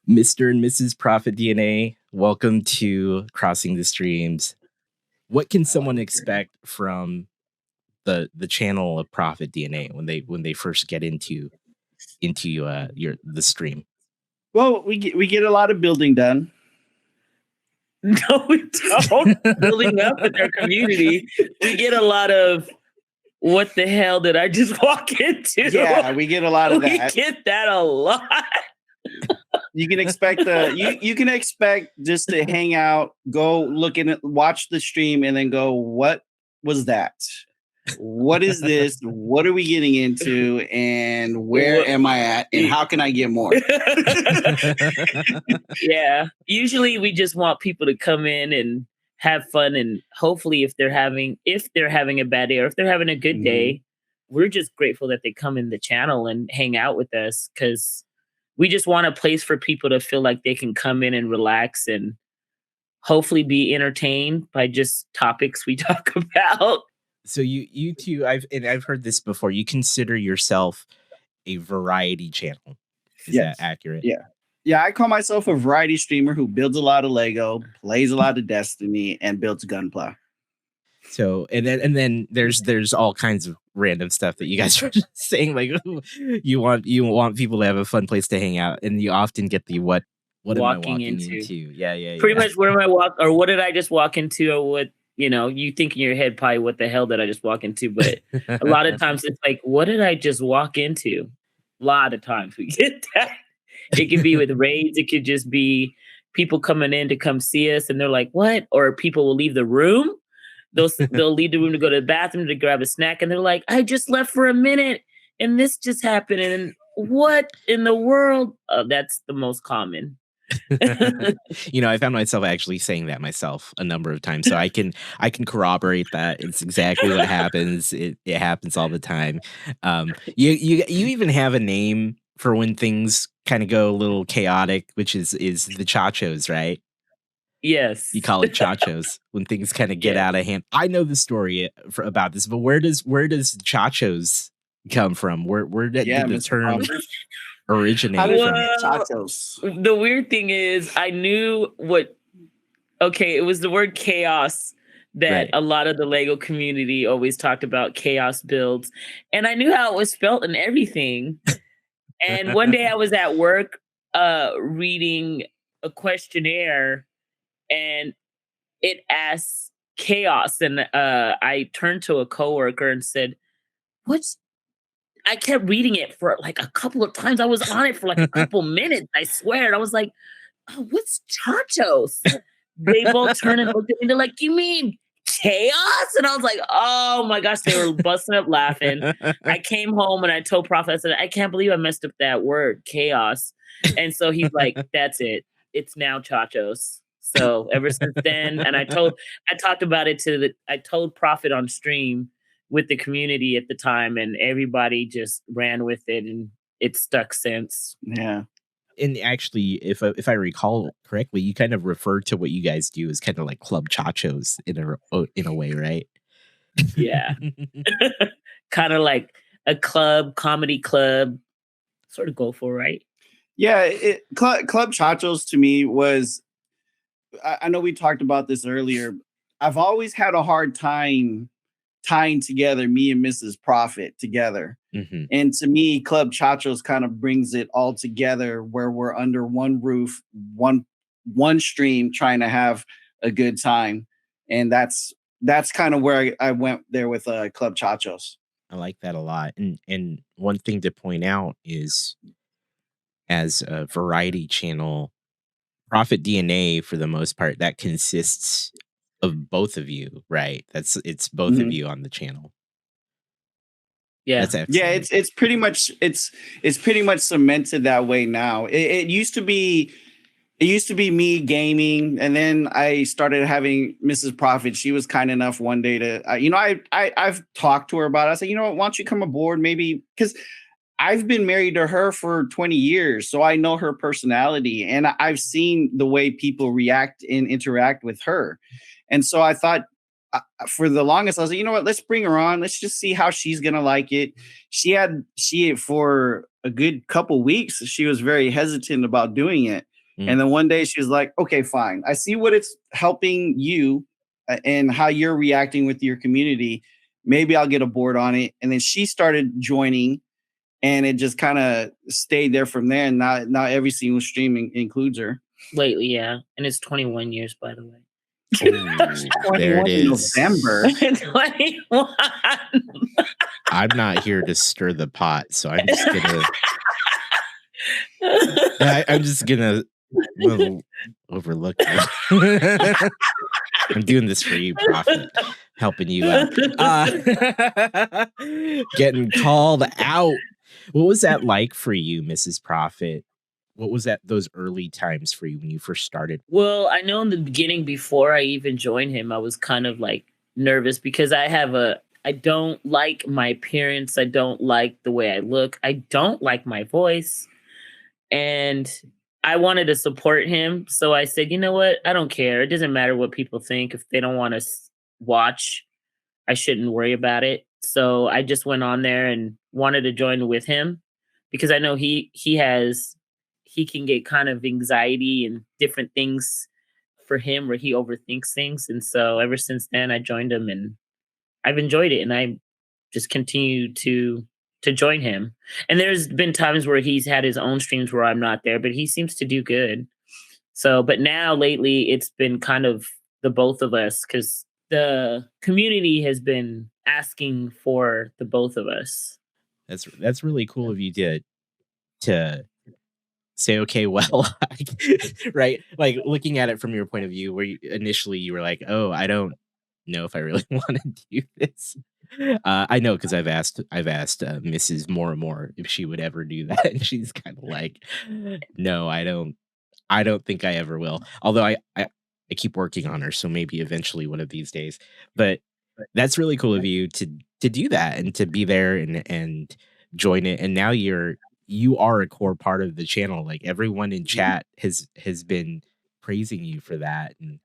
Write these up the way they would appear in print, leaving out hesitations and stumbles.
Mr. and Mrs. ProphetDNA, welcome to Crossing the Streams. What can someone expect from the channel of ProphetDNA when they first get into the stream? Well, we get a lot of building done. No, we don't. Building up with our community, we get a lot of what the hell did I just walk into? Yeah, we get a lot of that. We get that a lot. You can expect you can expect just to hang out, go look in it, watch the stream, and then go, what was that? What is this? What are we getting into? And where am I at? And how can I get more? Yeah. Usually we just want people to come in and have fun. And hopefully if they're having a bad day or if they're having a good day, we're just grateful that they come in the channel and hang out with us, because we just want a place for people to feel like they can come in and relax and hopefully be entertained by just topics we talk about. So you two, I've heard this before. You consider yourself a variety channel. Is that accurate? Yeah, I call myself a variety streamer who builds a lot of Lego, plays a lot of Destiny, and builds Gunpla. So and then there's all kinds of random stuff that you guys are just saying, like you want people to have a fun place to hang out, and you often get the what am I walking into? Yeah. Pretty much where am I or what did I just walk into, or what, you think in your head probably what the hell did I just walk into? But a lot of times it's like, what did I just walk into? A lot of times we get that. It could be with raids. It could just be people coming in to come see us and they're like, what? Or people will leave the room. They'll leave the room to go to the bathroom to grab a snack. And they're like, I just left for a minute and this just happened. And what in the world? That's the most common. I found myself actually saying that myself a number of times, so I can corroborate that. It's exactly what happens. It happens all the time. You even have a name for when things kind of go a little chaotic, which is the chachos, right? Yes, you call it chachos when things kind of get out of hand. I know the story about this, but where does chachos come from? Where did the term originate from? Chachos. The weird thing is, I knew it was the word chaos that a lot of the Lego community always talked about, chaos builds. And I knew how it was spelled and everything. And one day I was at work reading a questionnaire and it asks chaos. And I turned to a coworker and said, I kept reading it for like a couple of times. I was on it for like a couple minutes, I swear. And I was like, oh, what's chachos? They both turned and looked at me. They're like, you mean chaos? And I was like, oh my gosh, they were busting up laughing. I came home and I told Prophet, I said, I can't believe I messed up that word, chaos. And so he's like, that's it. It's now chachos. So ever since then, and I talked about it I told Prophet on stream with the community at the time, and everybody just ran with it, and it's stuck since. Yeah. And actually, if I recall correctly, you kind of refer to what you guys do as kind of like Club Chachos in a way, right? Yeah. Kind of like a comedy club, sort of go for, right? Yeah, Club Chachos to me was, I know we talked about this earlier. I've always had a hard time tying together me and Mrs. Prophet together. Mm-hmm. And to me, Club Chachos kind of brings it all together, where we're under one roof, one stream, trying to have a good time. And that's kind of where I went there with Club Chachos. I like that a lot. And one thing to point out is, as a variety channel, ProphetDNA, for the most part, that consists of both of you, right? It's both of you on the channel. Yeah, it's pretty much cemented that way now. It used to be me gaming, and then I started having Mrs. Prophet. She was kind enough one day to, I've talked to her about it. I said, you know what, why don't you come aboard? Maybe because I've been married to her for 20 years, so I know her personality, and I've seen the way people react and interact with her. And so I thought, for the longest, I was like, you know what, let's bring her on. Let's just see how she's going to like it. She for a good couple weeks, she was very hesitant about doing it. And then one day she was like, okay, fine. I see what it's helping you and how you're reacting with your community. Maybe I'll get a board on it. And then she started joining, and it just kind of stayed there from there. And now every single stream includes her. Lately, yeah. And it's 21 years, by the way. Oh, there it is. November. 21. I'm not here to stir the pot, so I'm just gonna. I'm just gonna overlook it. I'm doing this for you, Prophet, helping you out. Getting called out. What was that like for you, Mrs. Prophet? What was those early times for you when you first started? Well, I know in the beginning, before I even joined him, I was kind of like nervous because I don't like my appearance. I don't like the way I look. I don't like my voice. And I wanted to support him. So I said, you know what? I don't care. It doesn't matter what people think. If they don't want to watch, I shouldn't worry about it. So I just went on there and wanted to join with him because I know he can get kind of anxiety and different things for him where he overthinks things. And so ever since then, I joined him and I've enjoyed it. And I just continue to join him. And there's been times where he's had his own streams where I'm not there, but he seems to do good. So, but now lately it's been kind of the both of us because the community has been asking for the both of us. That's really cool of you to say, okay, well, right? Like looking at it from your point of view, where initially you were like, oh, I don't know if I really want to do this. I know because I've asked Mrs. More and More if she would ever do that, and she's kind of like, no, I don't think I ever will. Although I keep working on her, so maybe eventually one of these days. But that's really cool of you to do that and to be there and join it. And now you are a core part of the channel. Like everyone in chat has been praising you for that, and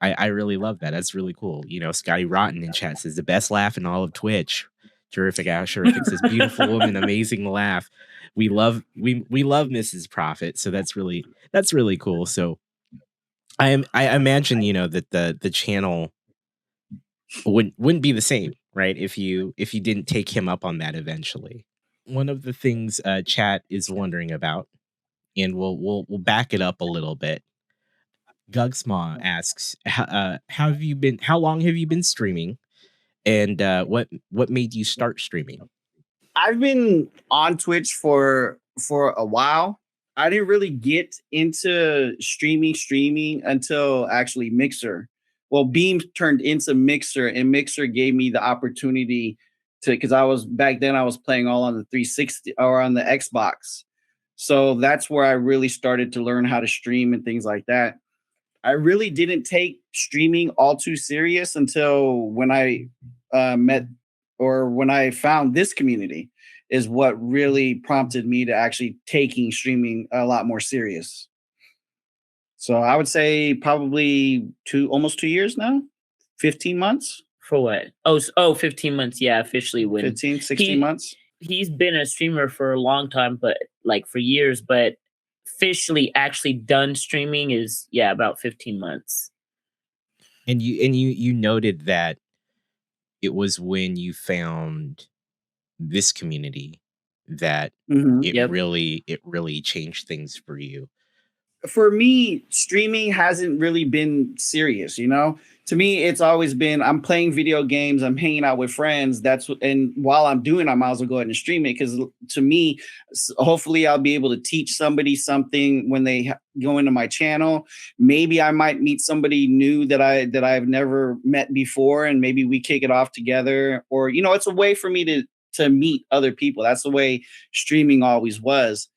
I really love that. That's really cool. You know, Scotty Rotten in chat says the best laugh in all of Twitch. Terrific Terrific says beautiful woman, amazing laugh. We love Mrs. Prophet, so that's really cool. So I imagine, you know, that the channel wouldn't be the same, right? If you didn't take him up on that eventually. One of the things chat is wondering about, and we'll back it up a little bit. Gugsma asks, how long have you been streaming, and what made you start streaming? I've been on Twitch for a while. I didn't really get into streaming until actually Mixer. Well, Beam turned into Mixer, and Mixer gave me the opportunity to, because I was playing all on the 360 or on the Xbox. So that's where I really started to learn how to stream and things like that. I really didn't take streaming all too serious until when I when I found this community is what really prompted me to actually taking streaming a lot more serious. So I would say probably almost 2 years now, 15 months. For what? Oh, 15 months. Yeah, officially when 16 months. He's been a streamer for a long time, but like for years, but officially actually done streaming is about 15 months. And you noted that it was when you found this community that it really changed things for you. For me, streaming hasn't really been serious, you know? To me, it's always been, I'm playing video games, I'm hanging out with friends. And while I'm doing, I might as well go ahead and stream it. Because to me, hopefully I'll be able to teach somebody something when they go into my channel. Maybe I might meet somebody new that I've never met before, and maybe we kick it off together. Or, you know, it's a way for me to meet other people. That's the way streaming always was.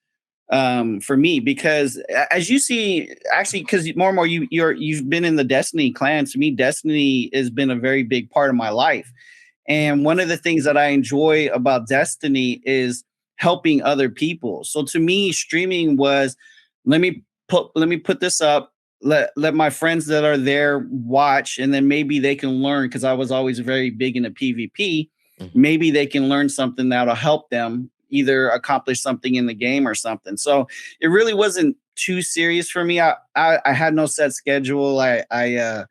For me, because as you see, actually, because more and more you've been in the Destiny clan. To me, Destiny has been a very big part of my life, and one of the things that I enjoy about Destiny is helping other people. So to me, streaming was let me put this up, let my friends that are there watch, and then maybe they can learn, because I was always very big into PvP. Maybe they can learn something that'll help them either accomplish something in the game or something. So it really wasn't too serious for me. I had no set schedule. I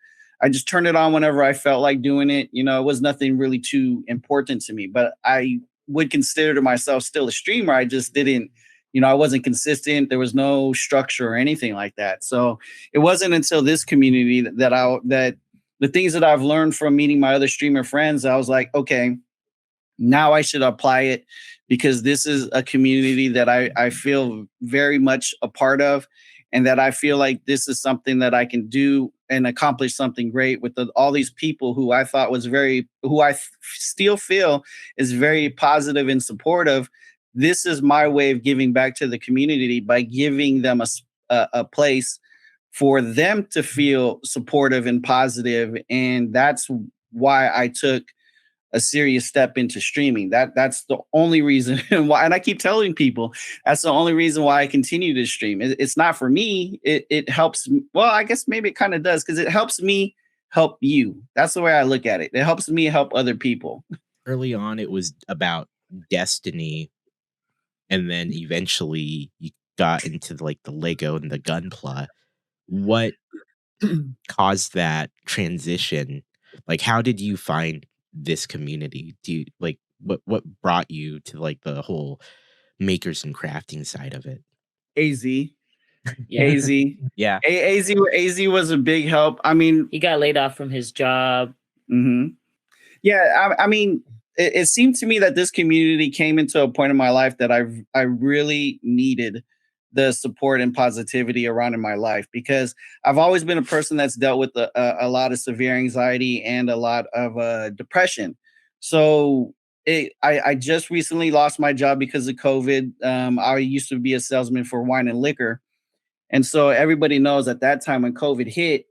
just turned it on whenever I felt like doing it. You know, it was nothing really too important to me, but I would consider myself still a streamer. I just didn't, you know, I wasn't consistent. There was no structure or anything like that. So it wasn't until this community that the things that I've learned from meeting my other streamer friends, I was like, okay, now I should apply it, because this is a community that I feel very much a part of, and that I feel like this is something that I can do and accomplish something great with all these people who I thought was who I still feel is very positive and supportive. This is my way of giving back to the community by giving them a place for them to feel supportive and positive. And that's why I took a serious step into streaming. That's the only reason why, and I keep telling people that's the only reason why I continue to stream. It's not for me. It helps. Well, I guess maybe it kind of does, because it helps me help you. That's the way I look at it. It helps me help other people. Early on, it was about destiny, and then eventually you got into like the Lego and the Gunpla. What caused that transition? Like, how did you find this community? Do you like what brought you to like the whole makers and crafting side of it? AZ. Yeah. AZ. Yeah. AZ was a big help. I mean, He got laid off from his job. Yeah, I mean, it seemed to me that this community came into a point in my life that I really needed the support and positivity around in my life, because I've always been a person that's dealt with a lot of severe anxiety and a lot of depression. So I just recently lost my job because of COVID. I used to be a salesman for wine and liquor. And so everybody knows at that time when COVID hit,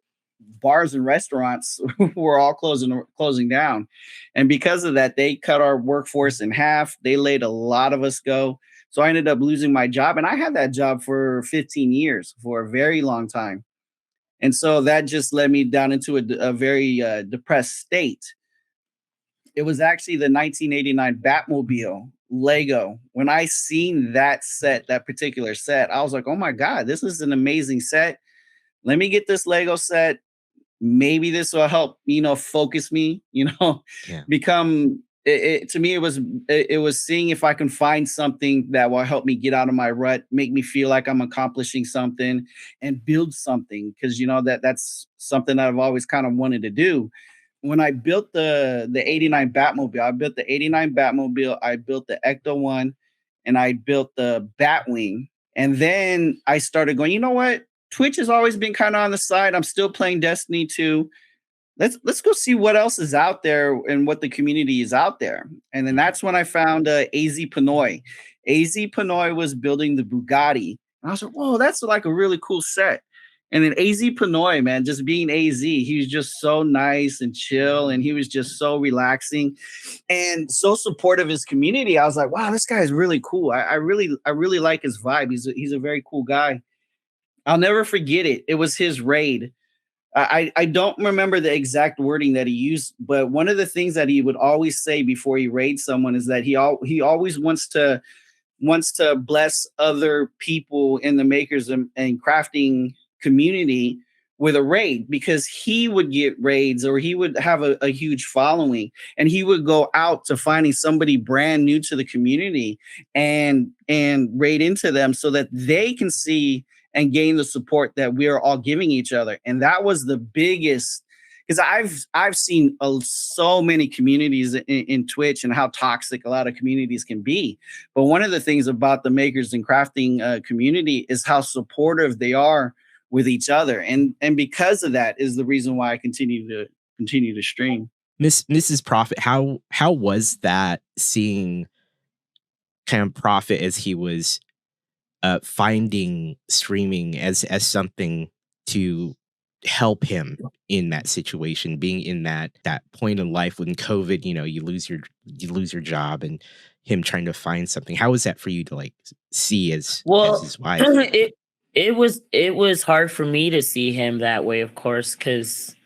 bars and restaurants were all closing down. And because of that, they cut our workforce in half. They laid a lot of us go. So I ended up losing my job. And I had that job for 15 years, for a very long time. And so that just led me down into a very depressed state. It was actually the 1989 Batmobile Lego. When I seen that particular set, I was like, oh my God, this is an amazing set. Let me get this Lego set. Maybe this will help, focus me, Yeah. become to me, it was seeing if I can find something that will help me get out of my rut, make me feel like I'm accomplishing something and build something. Cause that's something that I've always kind of wanted to do. When I built the 89 Batmobile, I built the Ecto one, and I built the Batwing. And then I started going, you know what? Twitch has always been kind of on the side. I'm still playing Destiny 2. Let's go see what else is out there and what the community is out there. And then that's when I found AZ Pinoy. AZ Pinoy was building the Bugatti. And I was like, whoa, that's like a really cool set. And then AZ Pinoy, man, just being AZ, he was just so nice and chill, and he was just so relaxing and so supportive of his community. I was like, wow, this guy is really cool. I really like his vibe. He's a very cool guy. I'll never forget it. It was his raid. I don't remember the exact wording that he used, but one of the things that he would always say before he raids someone is that he always wants to bless other people in the makers and crafting community with a raid, because he would get raids, or he would have a huge following, and he would go out to finding somebody brand new to the community and raid into them so that they can see and gain the support that we're all giving each other. And that was the biggest, because I've seen so many communities in Twitch and how toxic a lot of communities can be. But one of the things about the makers and crafting community is how supportive they are with each other. And because of that is the reason why I continue to stream. Mrs. Prophet, how was that, seeing kind of Prophet as he was finding streaming as something to help him in that situation, being in that point in life when COVID, you lose your job, and him trying to find something? How was that for you to like see as his wife? It was hard for me to see him that way, of course, because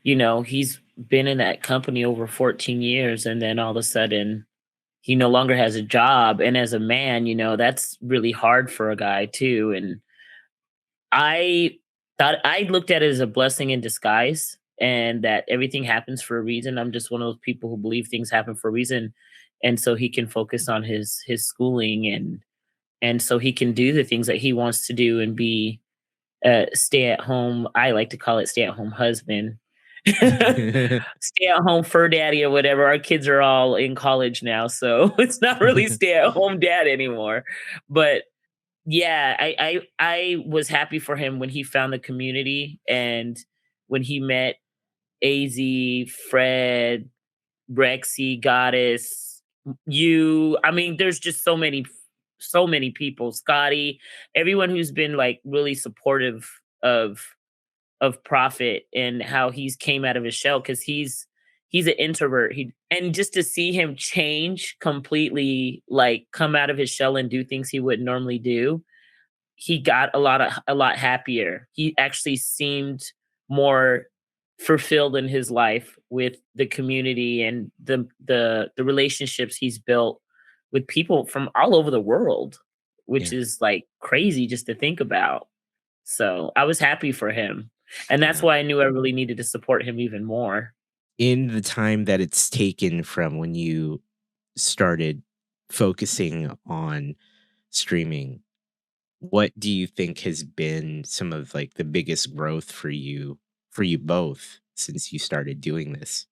he's been in that company over 14 years, and then all of a sudden he no longer has a job. And as a man, that's really hard for a guy too. And I thought I looked at it as a blessing in disguise and that everything happens for a reason. I'm just one of those people who believe things happen for a reason. And so he can focus on his schooling and so he can do the things that he wants to do and be stay at home. I like to call it stay at home husband. Stay at home fur daddy or whatever. Our kids are all in college now, so it's not really stay at home dad anymore. But yeah, I was happy for him when he found the community and when he met AZ, Fred, Rexy, Goddess, you. I mean, there's just so many people. Scotty, everyone who's been like really supportive of Prophet and how he's came out of his shell because he's an introvert. And just to see him change completely, like come out of his shell and do things he wouldn't normally do, he got a lot happier. He actually seemed more fulfilled in his life with the community and the relationships he's built with people from all over the world, which Yeah. is like crazy just to think about. So I was happy for him. And that's Yeah. why I knew I really needed to support him even more. In the time that it's taken from when you started focusing on streaming, what do you think has been some of like the biggest growth for you both since you started doing this?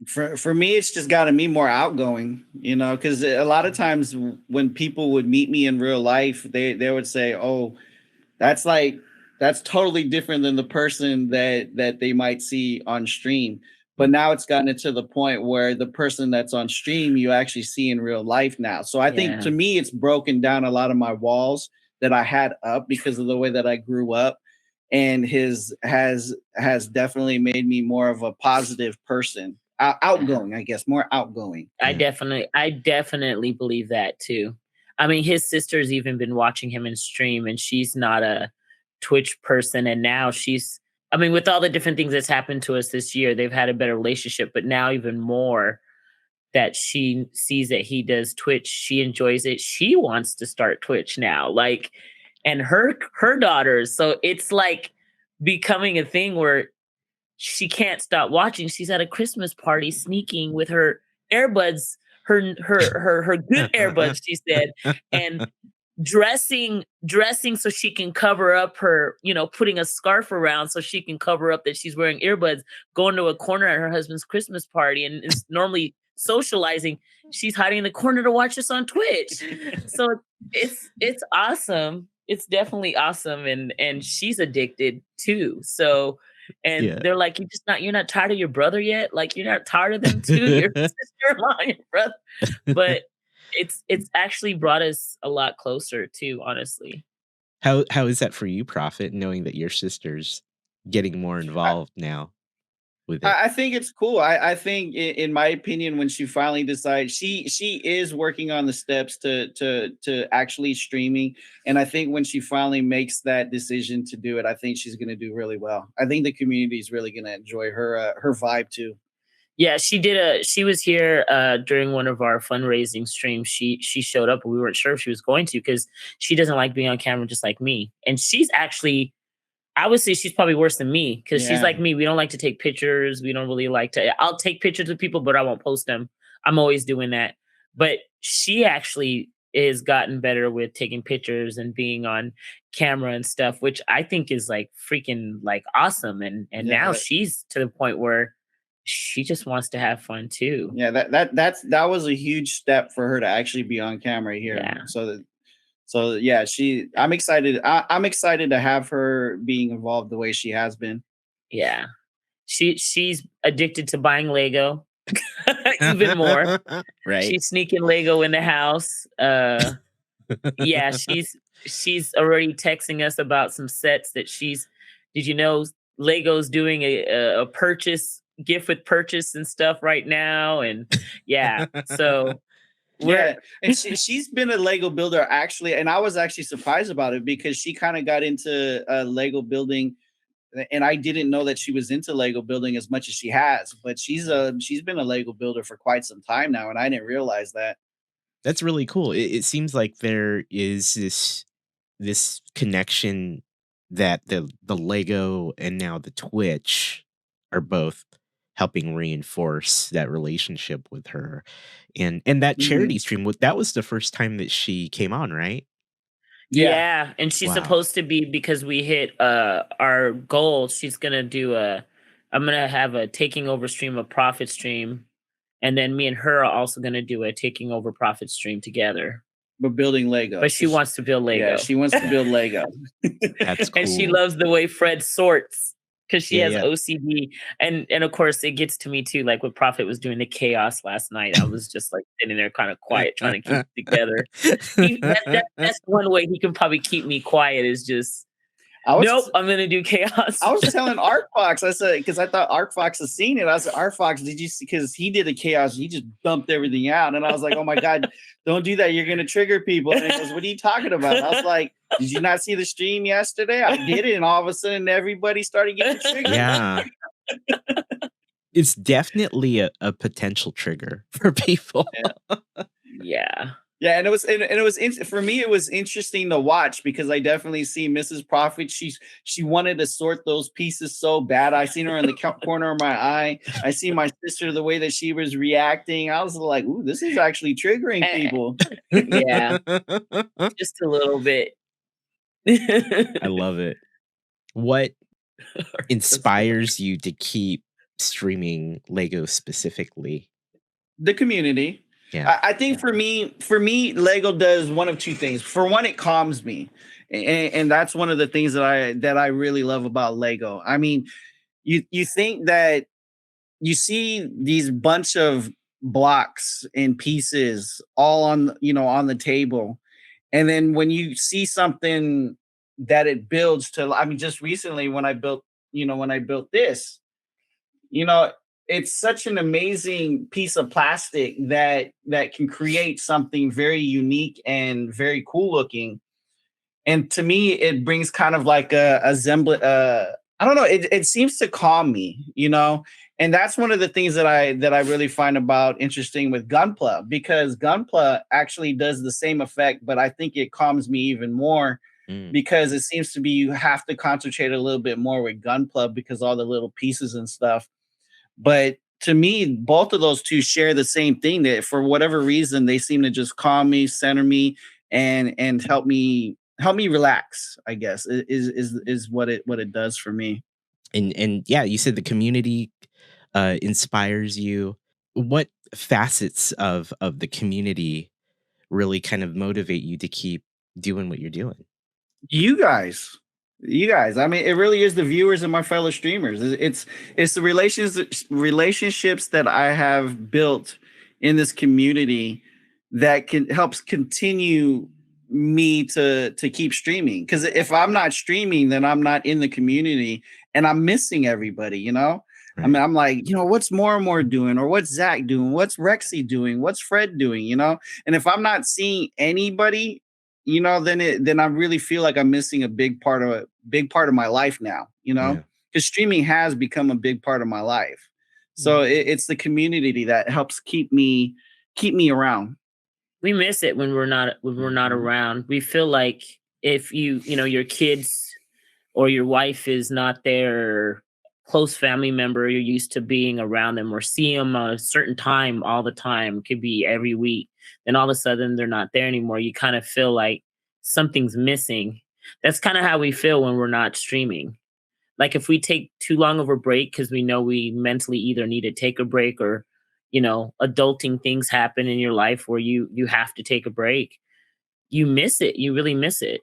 For me, it's just gotten me more outgoing, because a lot of times when people would meet me in real life, they would say, "Oh, that's like that's totally different than the person that they might see on stream." But now it's gotten to the point where the person that's on stream you actually see in real life now. So I think Yeah. to me it's broken down a lot of my walls that I had up because of the way that I grew up, and his has definitely made me more of a positive person, outgoing, I guess, more outgoing. I Yeah. definitely believe that too. I mean, his sister's even been watching him in stream and she's not a Twitch person. And now I mean, with all the different things that's happened to us this year, they've had a better relationship, but now even more that she sees that he does Twitch, she enjoys it. She wants to start Twitch now. Like, and her daughters. So it's like becoming a thing where she can't stop watching. She's at a Christmas party sneaking with her earbuds, her good earbuds, she said, and dressing so she can cover up her, putting a scarf around so she can cover up that she's wearing earbuds, going to a corner at her husband's Christmas party and is normally socializing. She's hiding in the corner to watch us on Twitch. So it's awesome. It's definitely awesome. And she's addicted too. So and Yeah. they're like, you're not tired of your brother yet? Like you're not tired of them too? Your sister-in-law, your brother. But it's actually brought us a lot closer too, honestly. How is that for you, Prophet, knowing that your sister's getting more involved now with it? I think it's cool. I think, in my opinion, when she finally decides, she is working on the steps to actually streaming, and I think when she finally makes that decision to do it, I think she's going to do really well. I think the community is really going to enjoy her vibe too. Yeah, she was here during one of our fundraising streams. She showed up and we weren't sure if she was going to because she doesn't like being on camera just like me. And she's actually, I would say she's probably worse than me because she's Yeah. like me. We don't like to take pictures. We don't really like to. I'll take pictures of people, but I won't post them. I'm always doing that. But she actually has gotten better with taking pictures and being on camera and stuff, which I think is like freaking like awesome. And Yeah, now she's to the point where she just wants to have fun too. Yeah, that was a huge step for her to actually be on camera here. Yeah. So yeah, I'm excited. I'm excited to have her being involved the way she has been. Yeah. She's addicted to buying Lego even more. Right. She's sneaking Lego in the house. Yeah, she's already texting us about some sets that did you know Lego's doing a gift with purchase and stuff right now? And yeah, so Yeah, and she's been a Lego builder actually, and I was actually surprised about it because she kind of got into Lego building, and I didn't know that she was into Lego building as much as she has. But she's been a Lego builder for quite some time now, and I didn't realize that. That's really cool. It seems like there is this connection that the Lego and now the Twitch are both helping reinforce that relationship with her. And that Mhm. charity stream, that was the first time that she came on, right? Yeah. Yeah, and she's Wow. supposed to be, because we hit our goal, she's gonna do a I'm gonna have a taking over stream, a profit stream, and then me and her are also gonna do a taking over profit stream together. But building Lego. But she wants to build Yeah, Lego. she wants to build Lego. That's And she cool. loves the way Fred sorts because she Yeah, has yeah. OCD. And of course it gets to me too. Like what Prophet was doing the chaos last night. I was just like sitting there kind of quiet, trying to keep it together. That's one way he can probably keep me quiet, is just I was nope, I'm gonna do chaos. I was telling ArcFox, I said, because I thought ArcFox has seen it. I said, ArcFox, did you see? Because he did a chaos, he just dumped everything out. And I was like, oh my God, don't do that. You're going to trigger people. And he goes, what are you talking about? And I was like, did you not see the stream yesterday? I did it. And all of a sudden, everybody started getting triggered. Yeah. It's definitely a potential trigger for people. Yeah. Yeah, and it was for me. It was interesting to watch because I definitely see Mrs. Prophet. She wanted to sort those pieces so bad. I seen her in the corner of my eye. I see my sister, the way that she was reacting. I was like, "Ooh, this is actually triggering people." Yeah. Just a little bit. I love it. What inspires you to keep streaming Lego specifically? The community. Yeah. I think for me, Lego does one of two things. For one, it calms me, and that's one of the things that I really love about Lego. I mean, you think that you see these bunch of blocks and pieces all on on the table, and then when you see something that it builds to, I mean, just recently when I built this, you know, it's such an amazing piece of plastic that can create something very unique and very cool looking. And to me, it brings kind of like a semblance. I don't know. It seems to calm me, and that's one of the things that I really find about interesting with Gunpla, because Gunpla actually does the same effect, but I think it calms me even more Mm. because it seems to be you have to concentrate a little bit more with Gunpla because all the little pieces and stuff. But to me, both of those two share the same thing, that for whatever reason they seem to just calm me, center me, and help me relax, I guess, is what it does for me. And yeah, you said the community inspires you. What facets of the community really kind of motivate you to keep doing what you're doing? You guys. You guys. I mean, it really is the viewers and my fellow streamers. It's the relationships that I have built in this community that can helps continue me to keep streaming. Because if I'm not streaming, then I'm not in the community and I'm missing everybody. I Right. mean, I'm like, what's more and more doing, or what's Zach doing, what's Rexy doing, what's Fred doing. And if I'm not seeing anybody, then I really feel like I'm missing a big part of my life now, Yeah. because streaming has become a big part of my life. So it's the community that helps keep me around. We miss it when we're not Mhm. around. We feel like if your kids or your wife is not there, close family member, you're used to being around them or see them a certain time all the time, could be every week. Then all of a sudden they're not there anymore. You kind of feel like something's missing. That's kind of how we feel when we're not streaming. Like if we take too long of a break because we know we mentally either need to take a break, or adulting things happen in your life where you have to take a break, you miss it. You really miss it.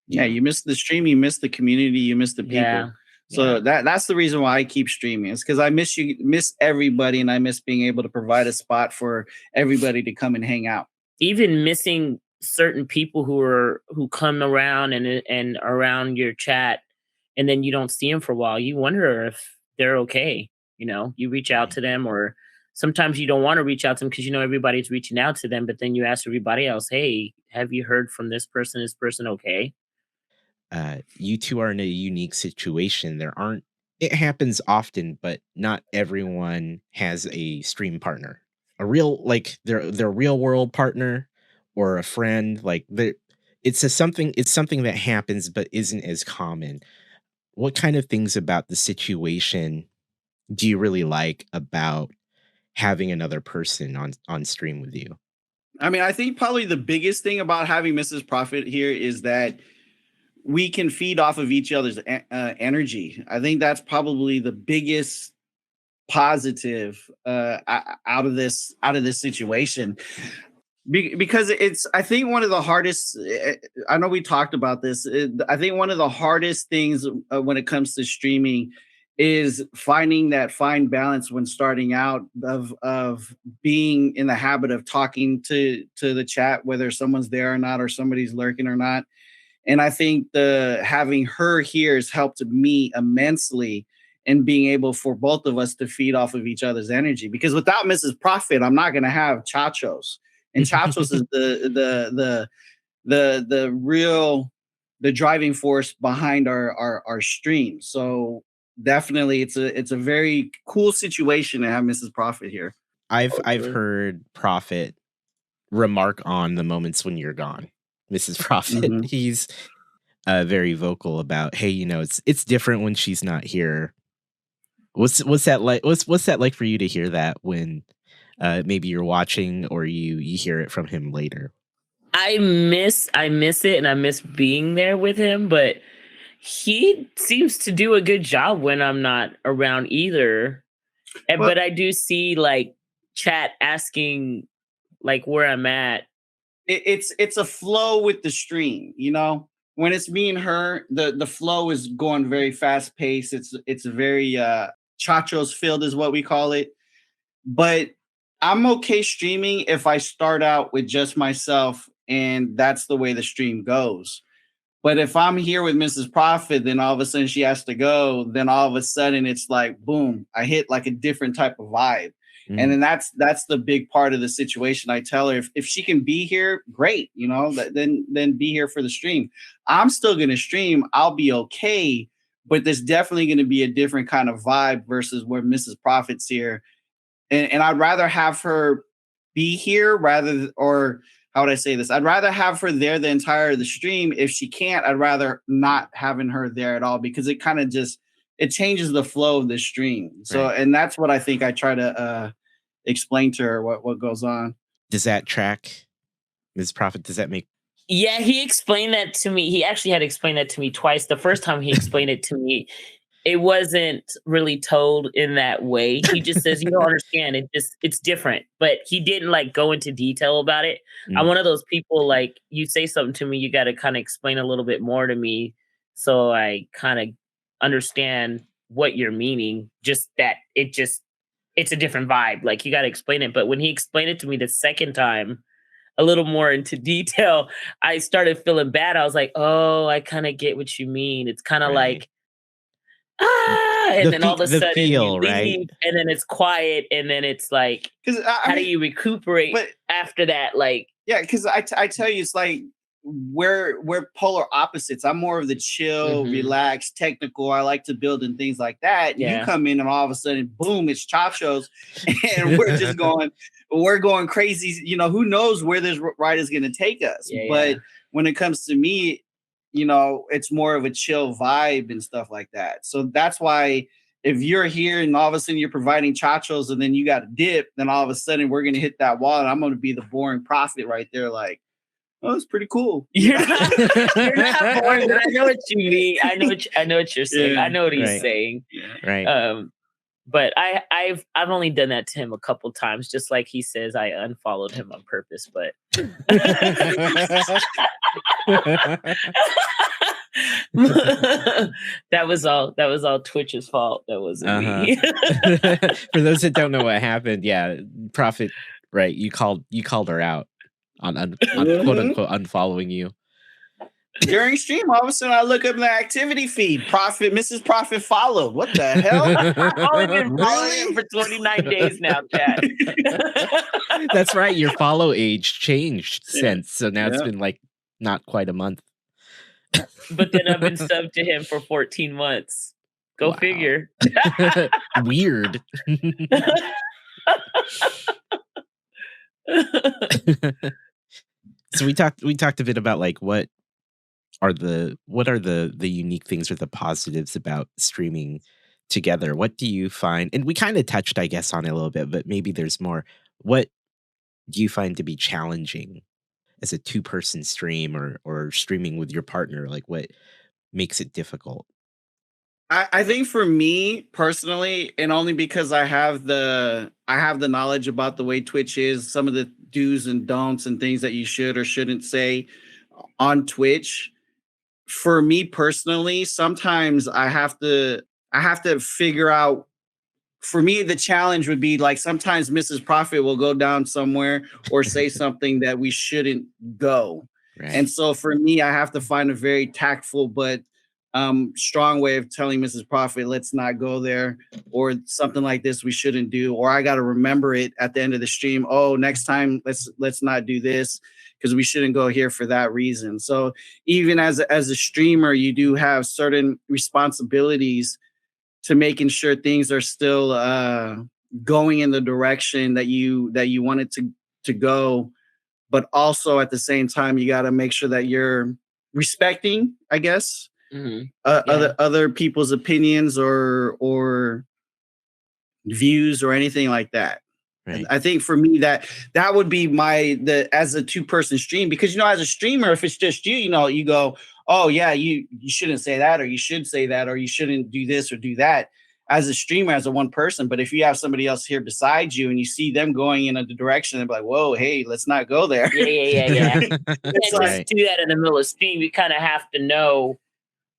Yeah, you miss the stream, you miss the community, you miss the Yeah. people. So Yeah. that's the reason why I keep streaming. It's because I miss everybody, and I miss being able to provide a spot for everybody to come and hang out. Even missing certain people who come around and around your chat, and then you don't see them for a while. You wonder if they're okay. You reach out Right. to them, or sometimes you don't want to reach out to them because everybody's reaching out to them, but then you ask everybody else, hey, have you heard from this person? Is this person okay? You two are in a unique situation. It happens often, but not everyone has a stream partner. A real, like, their real world partner or a friend. Like, it's something that happens but isn't as common. What kind of things about the situation do you really like about having another person on stream with you? I mean, I think probably the biggest thing about having Mrs. Prophet here is that we can feed off of each other's energy. I think that's probably the biggest positive out of this situation. Because it's, I think one of the hardest, I know we talked about this, I think one of the hardest things when it comes to streaming is finding that fine balance when starting out of being in the habit of talking to the chat, whether someone's there or not, or somebody's lurking or not. And I think the having her here has helped me immensely in being able for both of us to feed off of each other's energy. Because without Mrs. Prophet, I'm not going to have Chachos, and Chachos is the real the driving force behind our stream. So definitely, it's a very cool situation to have Mrs. Prophet here. I've heard Prophet remark on the moments when you're gone, Mrs. Prophet. Mhm. He's very vocal about, hey, it's different when she's not here. What's that like? What's that like for you to hear that when maybe you're watching or you hear it from him later? I miss it, and I miss being there with him, but he seems to do a good job when I'm not around either. But I do see like chat asking like where I'm at. It's a flow with the stream, when it's me and her, the flow is going very fast paced. It's very chachos filled is what we call it. But I'm okay streaming if I start out with just myself and that's the way the stream goes. But if I'm here with Mrs. Prophet, then all of a sudden she has to go, then all of a sudden it's like, boom, I hit like a different type of vibe. And then that's the big part of the situation. I tell her if she can be here, great, then be here for the stream. I'm still going to stream. I'll be okay. But there's definitely going to be a different kind of vibe versus where Mrs. Prophet's here. And I'd rather have her be here or how would I say this? I'd rather have her there the entire of the stream. If she can't, I'd rather not having her there at all, because it kind of it changes the flow of the stream. So, right. And that's what I think I try to explain to her what goes on. Does that track, Ms. Prophet? Does that make? Yeah, he explained that to me. He actually had explained that to me twice. The first time he explained it to me, it wasn't really told in that way. He just says, you don't understand. It's different. But he didn't like go into detail about it. I'm one of those people, like, you say something to me, you got to kind of explain a little bit more to me, so I kind of understand what you're meaning. Just that it's a different vibe. Like, you got to explain it. But when he explained it to me the second time, a little more into detail, I started feeling bad. I was like, oh, I kind of get what you mean. It's kind of like, and then all of a sudden you leave, right? And then it's quiet, and then it's like, how do you recuperate after that? Like, yeah, because I tell you, it's like we're polar opposites. I'm more of the chill, relaxed, technical. I like to build and things like that. Yeah. You come in and all of a sudden, boom, it's chachos, and we're just going crazy. Who knows where this ride is going to take us? Yeah, but when it comes to me, it's more of a chill vibe and stuff like that. So that's why if you're here and all of a sudden you're providing chachos and then you got a dip, then all of a sudden we're going to hit that wall and I'm going to be the boring prophet right there. Like, oh, it's pretty cool. You're not boring, but I know what you mean. I know what you're saying. Yeah, I know what he's saying. Yeah. Right. But I've only done that to him a couple times, just like he says I unfollowed him on purpose, but that was all Twitch's fault. That wasn't me. For those that don't know what happened, yeah, Prophet, right? You called her out on quote unquote unfollowing you. During stream, all of a sudden I look up in the activity feed. Mrs. Prophet followed. What the hell? I've only been following him for 29 days now, Chad. That's right. Your follow age changed since. So now it's been like not quite a month. But then I've been subbed to him for 14 months. Go figure. Weird. So we talked a bit about like what what are the unique things or the positives about streaming together? What do you find? And we kind of touched, I guess, on it a little bit, but maybe there's more. What do you find to be challenging as a two-person stream or streaming with your partner? Like what makes it difficult? I think for me personally, and only because I have the knowledge about the way Twitch is, some of the do's and don'ts and things that you should or shouldn't say on Twitch. For me personally, sometimes I have to figure out. For me, the challenge would be like sometimes Mrs. Prophet will go down somewhere or say something that we shouldn't go. Right. And so for me, I have to find a very tactful but strong way of telling Mrs. Prophet, let's not go there, or something like this we shouldn't do, or I got to remember it at the end of the stream. Oh, next time let's not do this because we shouldn't go here for that reason. So even as a streamer, you do have certain responsibilities to making sure things are still going in the direction that you want it to go, but also at the same time you got to make sure that you're respecting, I guess, other people's opinions or views or anything like that. Right. I think for me that would be as a two-person stream, because as a streamer, if it's just you, you go, oh yeah, you shouldn't say that, or you should say that, or you shouldn't do this or do that as a streamer, as a one person. But if you have somebody else here beside you and you see them going in a direction and be like, whoa, hey, let's not go there. Yeah. You can't Right. just do that in the middle of stream. You kind of have to know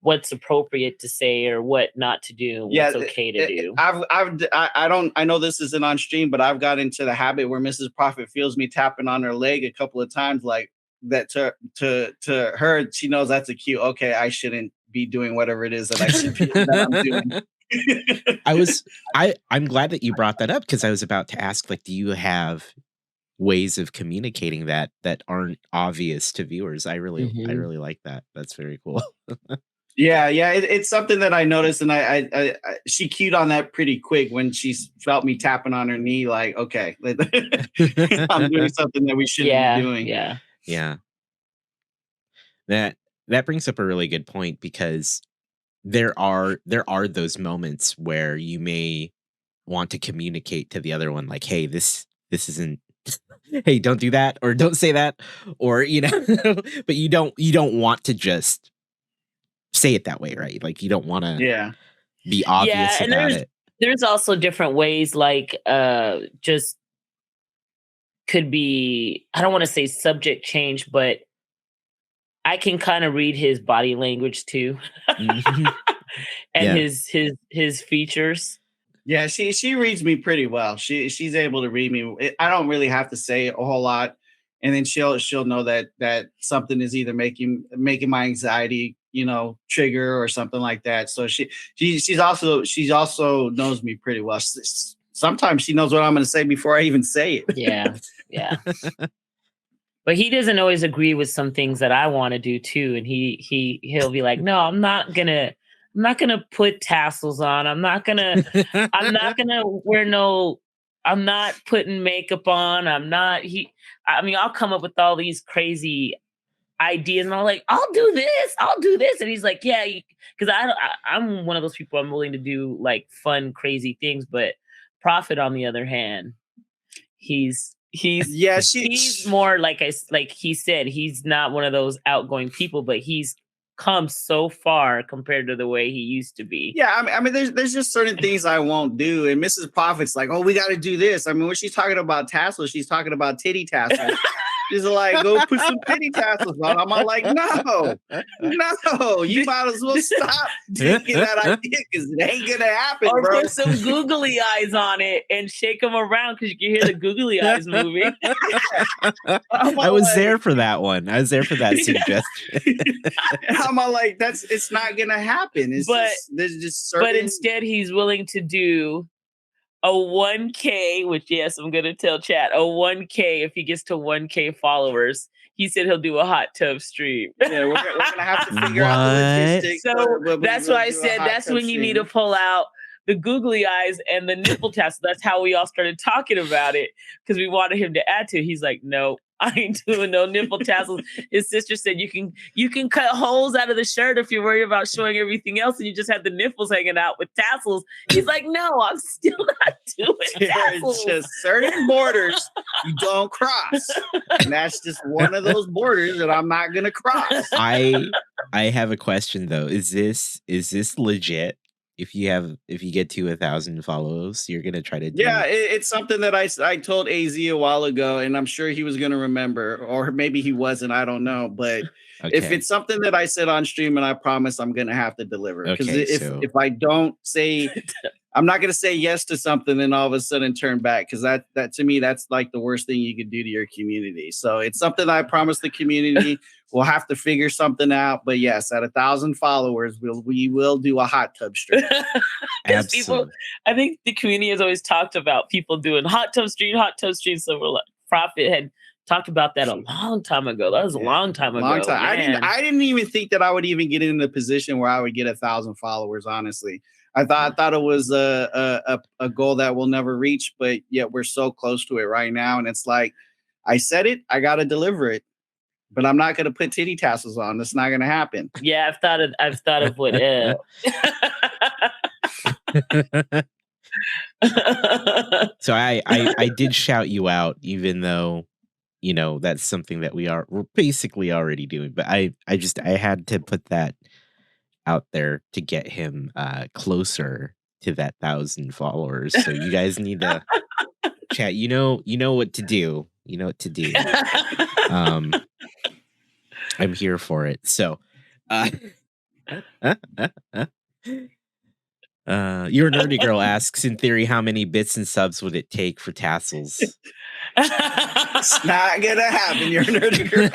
what's appropriate to say or what not to do, what's okay to do. I know this isn't on stream, but I've got into the habit where Mrs. Prophet feels me tapping on her leg a couple of times, like that to her, she knows that's a cue. Okay, I shouldn't be doing whatever it is that I should be that I'm doing. I'm glad that you brought that up, because I was about to ask, like, do you have ways of communicating that aren't obvious to viewers? I really like that. That's very cool. Yeah, it's something that I noticed, and I she cued on that pretty quick when she felt me tapping on her knee, like, okay, I'm doing something that we shouldn't be doing. Yeah. That brings up a really good point, because there are those moments where you may want to communicate to the other one, like, hey, this isn't hey, don't do that, or don't say that, or but you don't want to just say it that way, right? Like, you don't want to be obvious about it. There's also different ways, like just could be, I don't want to say subject change, but I can kind of read his body language too. And his features. Yeah, she reads me pretty well. She's able to read me. I don't really have to say a whole lot, and then she'll know that something is either making my anxiety, trigger or something like that. So she's also knows me pretty well. Sometimes she knows what I'm going to say before I even say it. Yeah. But he doesn't always agree with some things that I want to do too, and he'll be like, "No, I'm not gonna put tassels on. I'm not gonna wear no. I'm not putting makeup on. I'll come up with all these crazy ideas, and I'm like, I'll do this, and he's like, yeah, because I'm one of those people, I'm willing to do like fun, crazy things. But Prophet, on the other hand, he's more like he said, he's not one of those outgoing people, but he's come so far compared to the way he used to be. Yeah, I mean, there's just certain things I won't do, and Mrs. Prophet's like, oh, we got to do this. I mean, when she's talking about tassels, she's talking about titty tassels. She's like, go put some titty tassels on. I'm all like, no, you might as well stop taking that idea, because it ain't gonna happen, or bro. put some googly eyes on it and shake them around, because you can hear the googly eyes moving. I was there for that one. I was there for that suggestion. I'm all like, it's not gonna happen. There's just certain... But instead, he's willing to do a 1K, which, yes, I'm going to tell chat, a 1K, if he gets to 1K followers, he said he'll do a hot tub stream. Yeah, we're going to have to figure out the logistics. So that's why I said that's when you need to pull out the googly eyes and the nipple test. That's how we all started talking about it, because we wanted him to add to it. He's like, no, I ain't doing no nipple tassels. His sister said you can cut holes out of the shirt if you're worried about showing everything else, and you just have the nipples hanging out with tassels. He's like, no, I'm still not doing tassels. There's just certain borders you don't cross, and that's just one of those borders that I'm not gonna cross. I have a question though. Is this legit? If you get to 1,000 follows, you're gonna try to do. Yeah, it's something that I told AZ a while ago, and I'm sure he was gonna remember, or maybe he wasn't. I don't know, but if it's something that I said on stream, and I promise I'm gonna have to deliver. Because if I don't say, I'm not gonna say yes to something, and all of a sudden turn back, because that to me that's like the worst thing you could do to your community. So it's something that I promised the community. We'll have to figure something out, but yes, at 1,000 followers, we will do a hot tub stream. People, I think the community has always talked about people doing hot tub stream. So we're like, Prophet had talked about that a long time ago. That was a long time ago. I didn't even think that I would even get in a position where I would get 1,000 followers. Honestly, I thought it was a goal that we'll never reach, but yet we're so close to it right now. And it's like, I said it, I got to deliver it. But I'm not going to put titty tassels on. That's not going to happen. Yeah, I've thought of what. So I did shout you out, even though that's something that we're basically already doing. But I had to put that out there to get him closer to that 1,000 followers. So you guys need to chat. You know what to do. You know what to do. I'm here for it. So, your nerdy girl asks, in theory, how many bits and subs would it take for tassels? It's not gonna happen. You're a nerdy girl.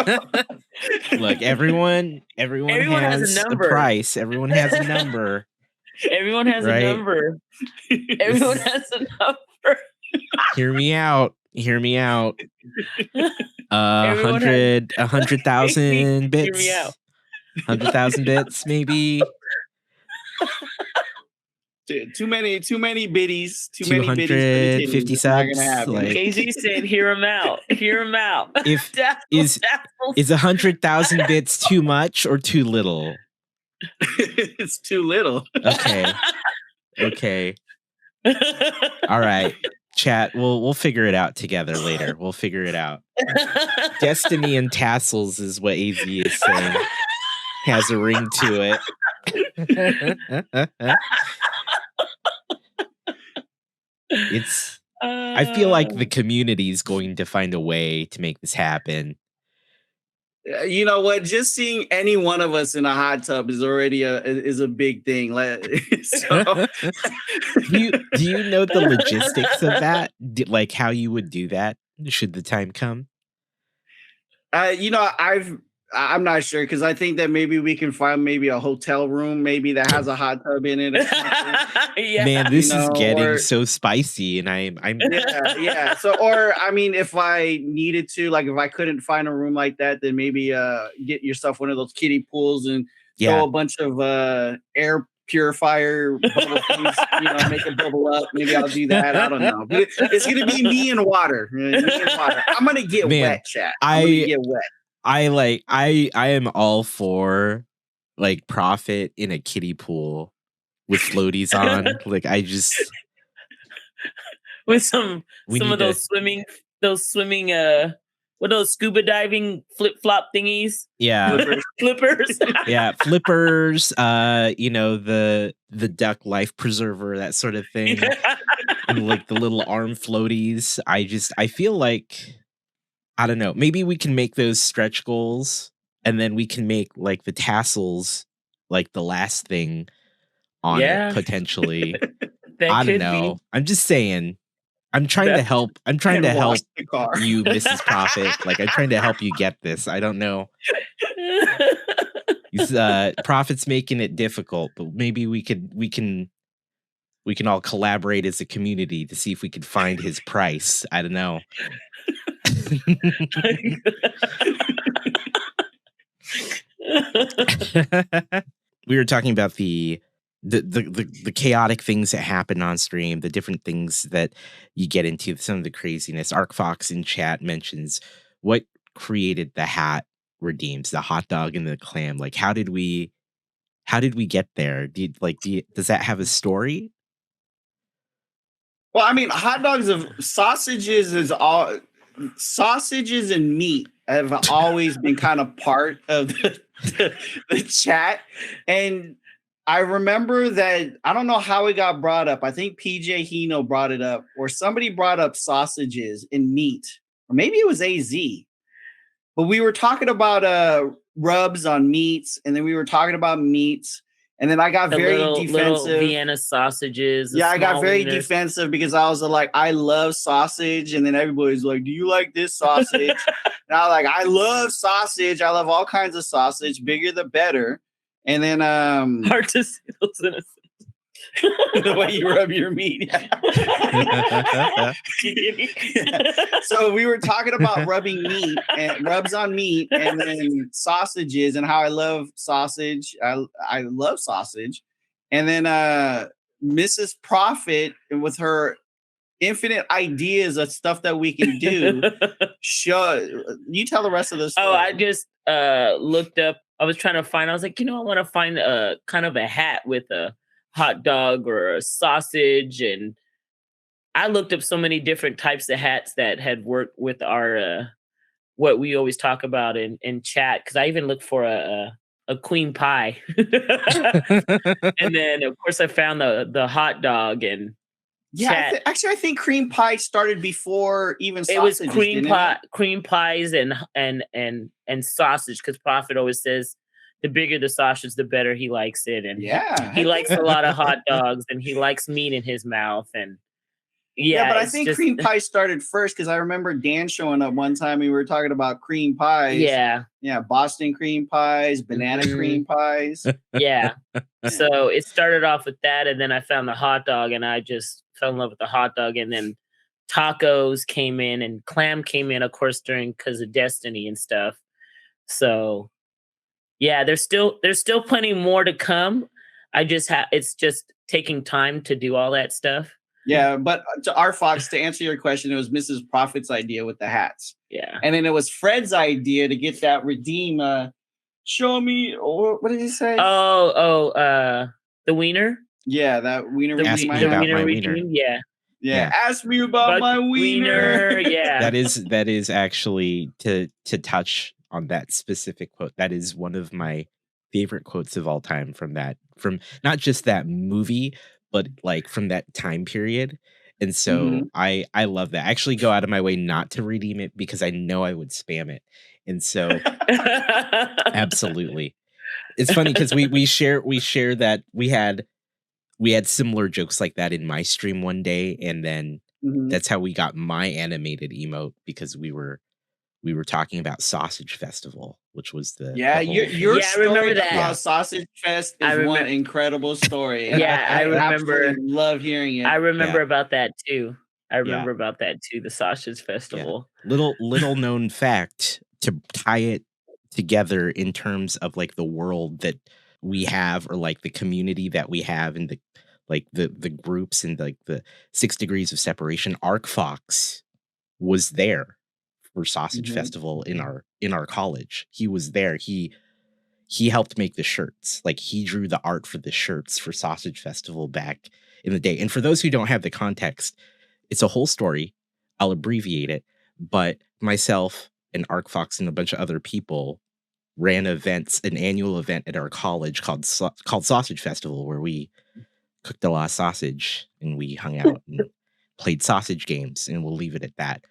Look, everyone has a price. Everyone has a number. Everyone has a number. Everyone has a number. Hear me out. 100,000 bits. Hear me out. 100,000 bits, maybe. Too many biddies. 250 subs. Like, KG said, "Hear him out. Hear him out." Is 100,000 bits too much or too little? It's too little. Okay. All right. Chat, we'll figure it out together later. We'll figure it out. Destiny and tassels is what AZ is saying. Has a ring to it. I feel like the community is going to find a way to make this happen. You know what? Just seeing any one of us in a hot tub is already a big thing. So. Do you know the logistics of that? Like how you would do that should the time come? I'm not sure, because I think that maybe we can find maybe a hotel room maybe that has a hot tub in it. Yeah. Man, this is getting so spicy, and I'm yeah. So, or I mean, if I needed to, like, if I couldn't find a room like that, then maybe get yourself one of those kiddie pools and throw a bunch of air purifier bubble things, make it bubble up. Maybe I'll do that. I don't know. But it's gonna be me and water. I'm gonna get wet, chat. I'm gonna get wet. I am all for like Prophet in a kiddie pool with floaties on. Like I just with some of those swimming what those scuba diving flip flop thingies. Yeah. Flippers. Yeah, flippers, the duck life preserver, that sort of thing. And like the little arm floaties. I feel like, I don't know, maybe we can make those stretch goals, and then we can make like the tassels like the last thing on it potentially. I don't know. I'm just saying. I'm trying to help. I'm trying to help you, Mrs. Prophet. Like I'm trying to help you get this. I don't know. Prophet's making it difficult, but maybe we can all collaborate as a community to see if we could find his price. I don't know. We were talking about the chaotic things that happen on stream, the different things that you get into, some of the craziness. ArcFox in chat mentions what created the hat redeems, the hot dog and the clam? Like, how did we get there? Does that have a story? Well, I mean, hot dogs of sausages and meat have always been kind of part of the chat. And I remember that, I don't know how it got brought up. I think PJ Hino brought it up, or somebody brought up sausages and meat, or maybe it was AZ. But we were talking about rubs on meats, and then we were talking about meats. And then I got very defensive. Little Vienna sausages. Yeah, I got very wieners. defensive because I was like, I love sausage. And then everybody's like, do you like this sausage? And I was like, I love sausage. I love all kinds of sausage. Bigger the better. And then hard to see those in a the way you rub your meat. So we were talking about rubbing meat and rubs on meat, and then sausages, and how I love sausage. I love sausage. And then Mrs. Prophet, with her infinite ideas of stuff that we can do. You tell the rest of the story. Oh, I just looked up. I was trying to find. I was like, I want to find a kind of a hat with a hot dog or a sausage, and I looked up so many different types of hats that had worked with our what we always talk about in chat. Because I even looked for a queen pie, and then of course I found the hot dog and. Yeah, I think cream pie started before even sausage. It was cream pies and sausage, because Prophet always says the bigger the sausage, the better he likes it. And he likes a lot of hot dogs, and he likes meat in his mouth. And but I think cream pie started first, because I remember Dan showing up one time. We were talking about cream pies. Yeah, Boston cream pies, banana cream pies. Yeah. So it started off with that, and then I found the hot dog, and I just fell in love with the hot dog. And then tacos came in, and clam came in, of course, because of Destiny and stuff. So yeah, there's still plenty more to come. It's just taking time to do all that stuff. Yeah, but to our Fox, to answer your question, it was Mrs. Prophet's idea with the hats. Yeah. And then it was Fred's idea to get that redeem. Show me, or what did he say? The wiener. Yeah, that wiener. Ask me about my wiener. Yeah. Ask me about my wiener. Yeah. That is actually to touch on that specific quote. That is one of my favorite quotes of all time from not just that movie, but like from that time period. And so I love that. I actually go out of my way not to redeem it, because I know I would spam it. And so absolutely. It's funny because we share that we had similar jokes like that in my stream one day, and then that's how we got my animated emote, because we were talking about Sausage Festival, which was your story I remember that. About Sausage Fest is one incredible story. Yeah, I remember. Love hearing it. I remember about that too. The Sausage Festival. Yeah. Little known fact to tie it together in terms of like the world that we have, or like the community that we have, and the groups, and like the 6 degrees of separation. ArcFox was there for Sausage Festival in our college. He was there. He helped make the shirts. Like, he drew the art for the shirts for Sausage Festival back in the day. And for those who don't have the context, it's a whole story. I'll abbreviate it. But myself and ArcFox and a bunch of other people ran an annual event at our college called Sausage Festival, where we cooked a lot of sausage and we hung out and played sausage games, and we'll leave it at that.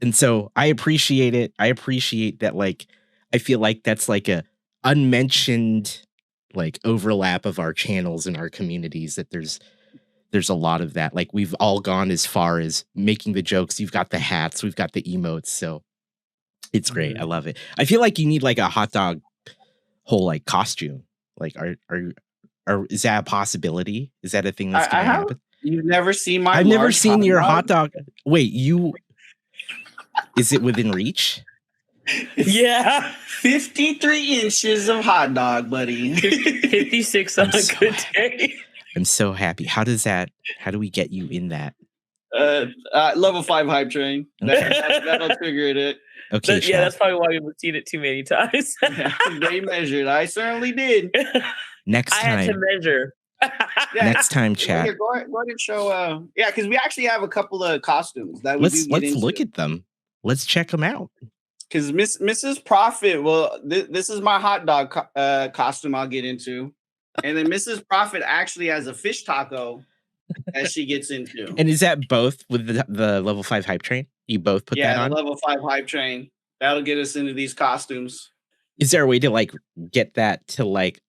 And so I appreciate it. I appreciate that. Like, I feel like that's like a unmentioned like overlap of our channels and our communities, that there's a lot of that. Like, we've all gone as far as making the jokes. You've got the hats, we've got the emotes. So it's great. I love it. I feel like you need like a hot dog whole like costume. Like, is that a possibility? Is that a thing that's going to happen? You've never seen my I've never seen your hot dog. Wait, is it within reach? Yeah. 53 inches of hot dog, buddy. 56 on a good day. I'm so happy. How do we get you in that? Level 5 hype train. Okay. That'll trigger it. Okay, Yeah, that's chat. probably why we've seen it too many times. They measured. I certainly did. Next I had to time. measure. Next time, Well, chat. here, go ahead and show. Yeah, because we actually have a couple of costumes that we do get Let's into. look at them. Let's check them out. Because Mrs. Prophet, well, this is my hot dog costume I'll get into. And then Mrs. Prophet actually has a fish taco that she gets into. And is that both with the level 5 hype train? You both put that on? Yeah, the level 5 hype train. That'll get us into these costumes. Is there a way to like get that to like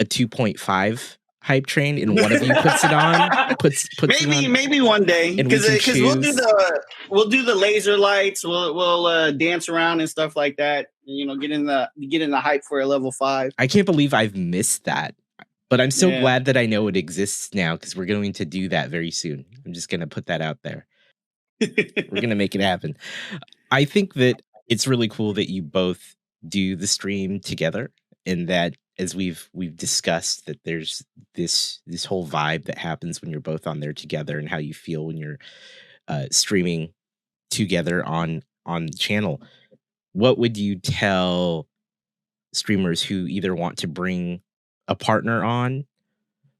a 2.5 hype train and one of you puts it on? Puts maybe it on, maybe one day, and we because can we'll do the laser lights. We'll dance around and stuff like that. You know, get in the hype for a level 5. I can't believe I've missed that, but I'm so glad that I know it exists now, because we're going to do that very soon. I'm just going to put that out there. We're going to make it happen. I think that it's really cool that you both do the stream together, and that, as we've discussed, that there's this whole vibe that happens when you're both on there together, and how you feel when you're streaming together on the channel. What would you tell streamers who either want to bring a partner on,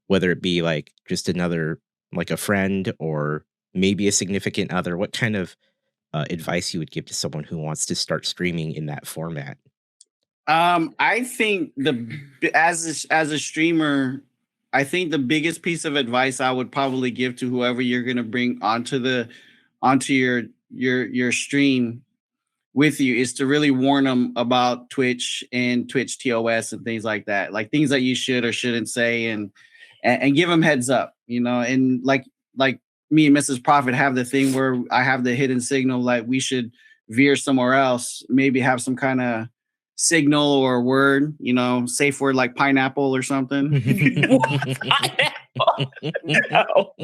whether it be like just another, like a friend, or maybe a significant other? What kind of advice you would give to someone who wants to start streaming in that format? I think as a streamer, I think the biggest piece of advice I would probably give to whoever you're going to bring onto your stream with you is to really warn them about Twitch and Twitch TOS and things like that, like things that you should or shouldn't say, and give them heads up, you know. And like me and Mrs. Prophet have the thing where I have the hidden signal, like we should veer somewhere else, maybe have some kind of signal or word, you know, safe word like pineapple or something. Pineapple?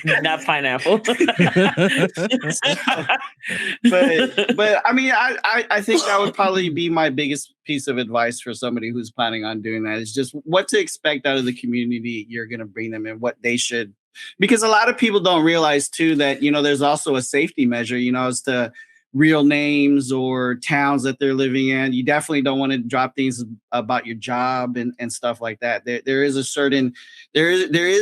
No, not pineapple. but I mean, I think that would probably be my biggest piece of advice for somebody who's planning on doing that, is just what to expect out of the community you're going to bring them in, what they should, because a lot of people don't realize too that, you know, there's also a safety measure, you know, as to real names or towns that they're living in. You definitely don't want to drop things about your job and stuff like that. There is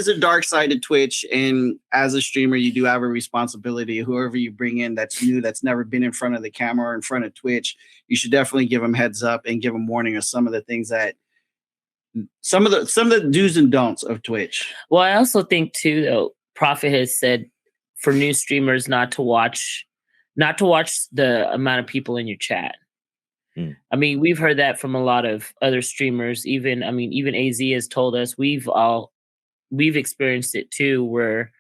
a dark side to Twitch, and as a streamer, you do have a responsibility. Whoever you bring in that's new, that's never been in front of the camera or in front of Twitch, you should definitely give them heads up and give them warning of some of the things that some of the do's and don'ts of Twitch. Well, I also think too, though, Prophet has said for new streamers not to watch the amount of people in your chat. I mean, we've heard that from a lot of other streamers. Even AZ has told us, we've experienced it too, where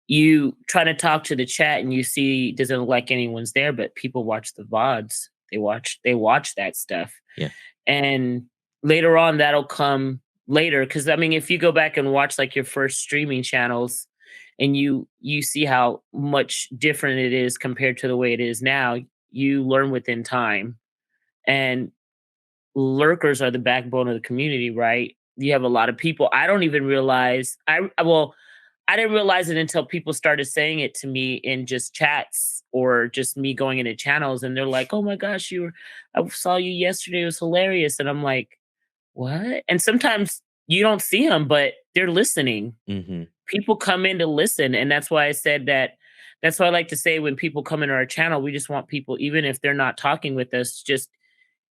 you try to talk to the chat and you see doesn't look like anyone's there, but people watch the VODs. They watch that stuff. Yeah. And later on, that'll come later. Because I mean, if you go back and watch like your first streaming channels, and you see how much different it is compared to the way it is now, you learn within time. And lurkers are the backbone of the community, right? You have a lot of people. I don't even realize. I didn't realize it until people started saying it to me in just chats or just me going into channels, and they're like, "Oh my gosh, I saw you yesterday. It was hilarious." And I'm like, "What?" And sometimes you don't see them, but they're listening. Mm-hmm. People come in to listen. And that's why I said that. That's why I like to say, when people come into our channel, we just want people, even if they're not talking with us, just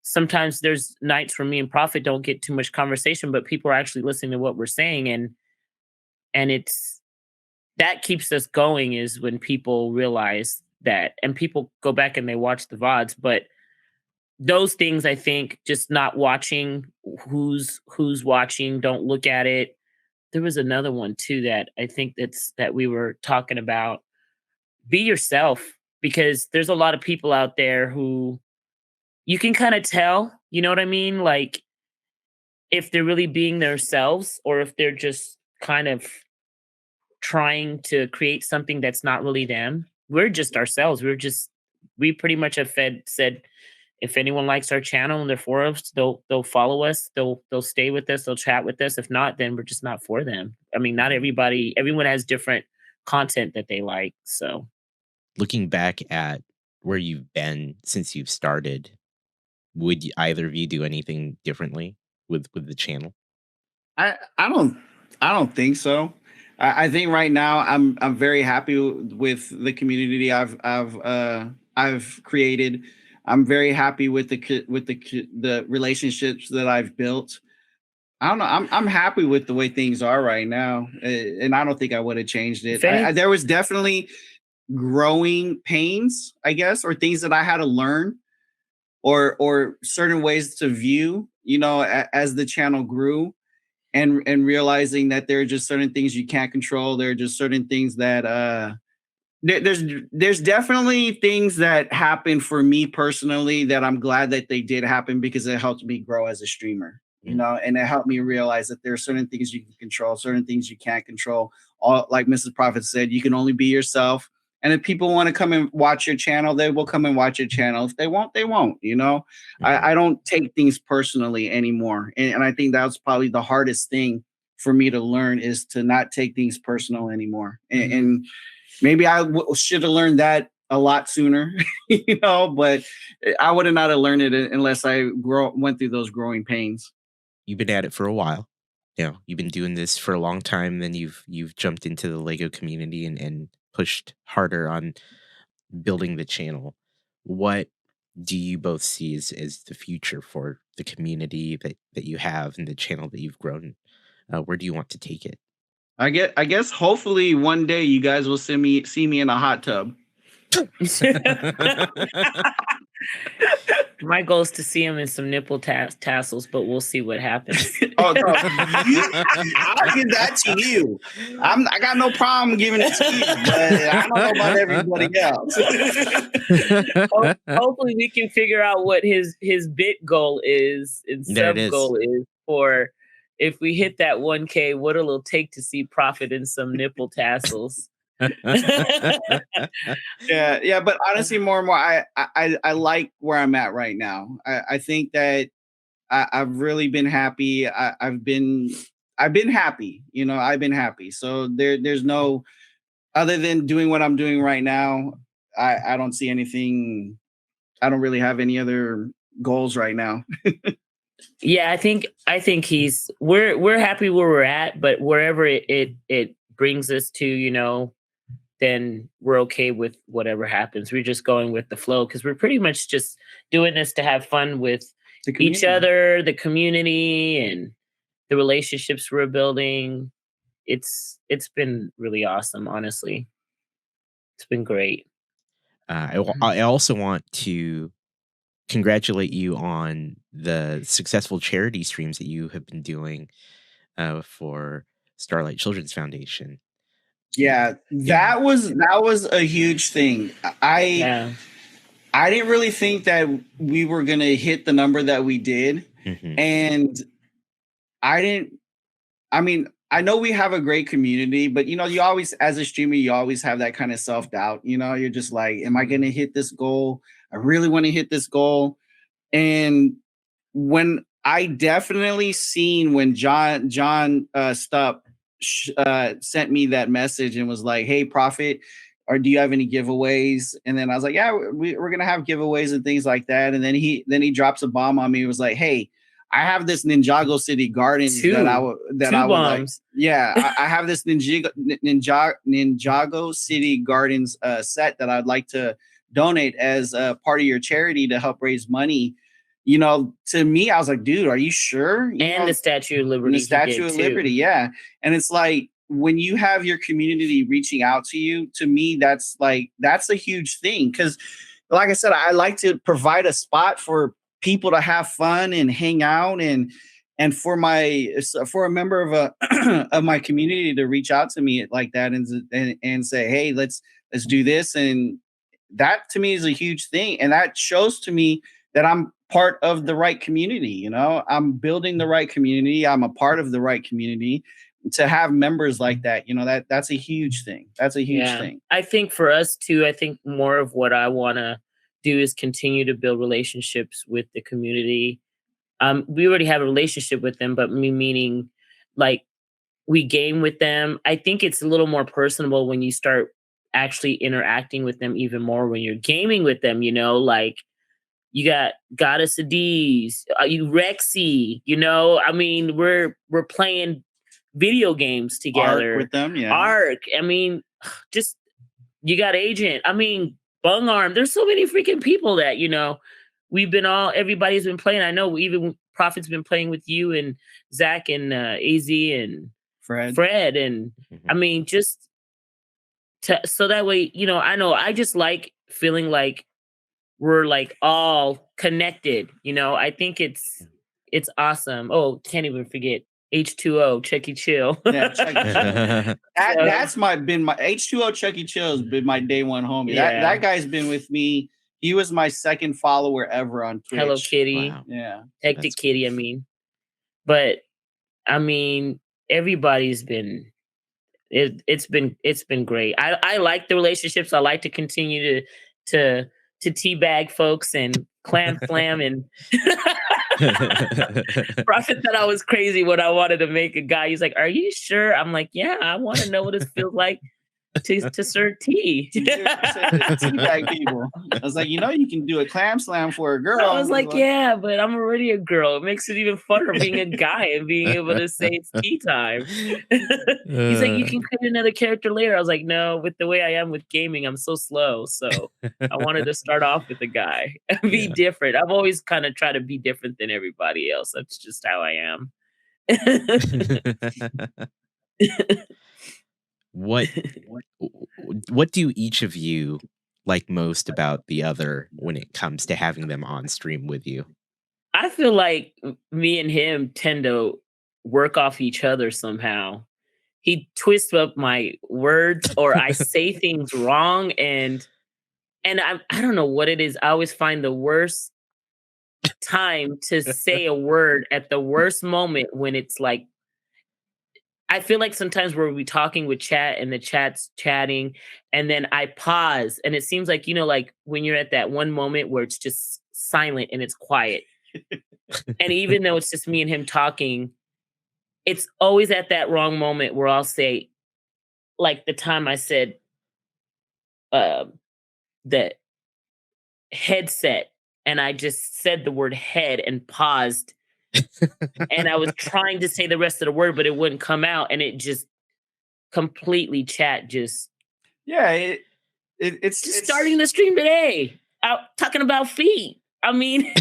sometimes there's nights where me and Prophet don't get too much conversation, but people are actually listening to what we're saying. And it's, that keeps us going, is when people realize that, and people go back and they watch the VODs. But those things, I think, just not watching who's watching, don't look at it. There was another one too that I think that we were talking about. Be yourself, because there's a lot of people out there who you can kind of tell, you know what I mean? Like if they're really being themselves, or if they're just kind of trying to create something that's not really them. We're just ourselves. We pretty much have said, if anyone likes our channel and they're for us, they'll follow us. They'll stay with us. They'll chat with us. If not, then we're just not for them. I mean, not everyone has different content that they like. So looking back at where you've been since you've started, would either of you do anything differently with the channel? I don't think so. I think right now I'm very happy with the community I've created. I'm very happy with the relationships that I've built. I don't know. I'm happy with the way things are right now, and I don't think I would have changed it. There was definitely growing pains, I guess, or things that I had to learn, or certain ways to view, as the channel grew, and realizing that there are just certain things you can't control. There are just certain things that there's definitely things that happen for me personally that I'm glad that they did happen, because it helped me grow as a streamer, and it helped me realize that there are certain things you can control, certain things you can't control. All, like Mrs. Prophet said, you can only be yourself. And if people want to come and watch your channel, they will come and watch your channel. If they won't, they won't. I don't take things personally anymore. And I think that's probably the hardest thing for me to learn, is to not take things personal anymore. And maybe I should have learned that a lot sooner, but I would have not have learned it unless I went through those growing pains. You've been at it for a while. You've been doing this for a long time. Then you've jumped into the Lego community and pushed harder on building the channel. What do you both see as the future for the community that you have and the channel that you've grown? Where do you want to take it? I guess hopefully one day you guys will see me in a hot tub. My goal is to see him in some nipple tassels, but we'll see what happens. Oh, no. I'll give that to you. I got no problem giving it to you, but I don't know about everybody else. Hopefully we can figure out what his bit goal is and sub goal is for, if we hit that 1K, what it'll take to see Prophet in some nipple tassels. Yeah, but honestly, more and more, I like where I'm at right now. I think that I've really been happy. I've been happy. I've been happy. So there's no, other than doing what I'm doing right now, I don't see anything. I don't really have any other goals right now. Yeah, I think we're happy where we're at, but wherever it brings us to, then we're okay with whatever happens. We're just going with the flow, because we're pretty much just doing this to have fun with each other, the community, and the relationships we're building. It's been really awesome, honestly. It's been great. I also want to congratulate you on the successful charity streams that you have been doing for Starlight Children's Foundation. Yeah, that was a huge thing. I didn't really think that we were going to hit the number that we did. And I know we have a great community, but you always, as a streamer, you always have that kind of self-doubt. You're just like, am I going to hit this goal? I really want to hit this goal. And when I definitely seen when John Stupp sent me that message and was like, hey, Prophet, or do you have any giveaways? And then I was like, yeah, we're gonna have giveaways and things like that. And then he drops a bomb on me. He was like, hey, I have this Ninjago City Gardens I would like. Yeah, I have this Ninjago City Gardens set that I'd like to donate as part of your charity to help raise money. To me, I was like, dude, are you sure? The Statue of Liberty. The Statue of Liberty, yeah. And it's like, when you have your community reaching out to you, to me, that's a huge thing. Because, like I said, I like to provide a spot for people to have fun and hang out, and for a member of of my community to reach out to me like that and say, hey, let's do this. And that to me is a huge thing. And that shows to me that I'm part of the right community. I'm building the right community. I'm a part of the right community. To have members like that, that's a huge thing. That's a huge thing. I think for us too, I think more of what I want to do is continue to build relationships with the community. We already have a relationship with them, but meaning like we game with them. I think it's a little more personable when you start actually interacting with them even more when you're gaming with them, you know, like you got Goddess of D's, you Rexy, you know, I mean, we're playing video games together. Arc with them, yeah. Arc, I mean, just you got Agent, I mean, Bung Arm. There's so many freaking people that, you know, everybody's been playing. I know even Prophet's been playing with you and Zach and AZ and Fred. And I mean, just so that way, you know I just like feeling like we're like all connected, you know. I think it's awesome. Oh, can't even forget H2O, Chucky Chill. Yeah, Chucky Chill. That's been my H2O. Chucky Chill has been my day one homie. Yeah. That guy's been with me. He was my second follower ever on Twitch. Hello Kitty. Wow. Yeah. Hectic Kitty, I mean. But I mean, everybody's been it's been great. I like the relationships. I like to continue to teabag folks and clam slam and Prophet thought I was crazy when I wanted to make a guy. He's like, "Are you sure?" I'm like, "Yeah, I want to know what it feels like to serve tea." Teabag people. I was like, you can do a clam slam for a girl. I was like, yeah, but I'm already a girl. It makes it even funner being a guy and being able to say it's tea time. He's like, you can create another character later. I was like, no, with the way I am with gaming, I'm so slow. So I wanted to start off with a guy and be different. I've always kind of tried to be different than everybody else. That's just how I am. What do each of you like most about the other when it comes to having them on stream with you? I feel like me and him tend to work off each other somehow. He twists up my words or I say things wrong and I don't know what it is. I always find the worst time to say a word at the worst moment when it's like I feel like sometimes we'll be talking with chat and the chat's chatting and then I pause and it seems like, like when you're at that one moment where it's just silent and it's quiet. And even though it's just me and him talking, it's always at that wrong moment where I'll say, like the time I said that headset and I just said the word head and paused. And I was trying to say the rest of the word, but it wouldn't come out, and it just completely it's just starting the stream today. Out talking about feet. I mean,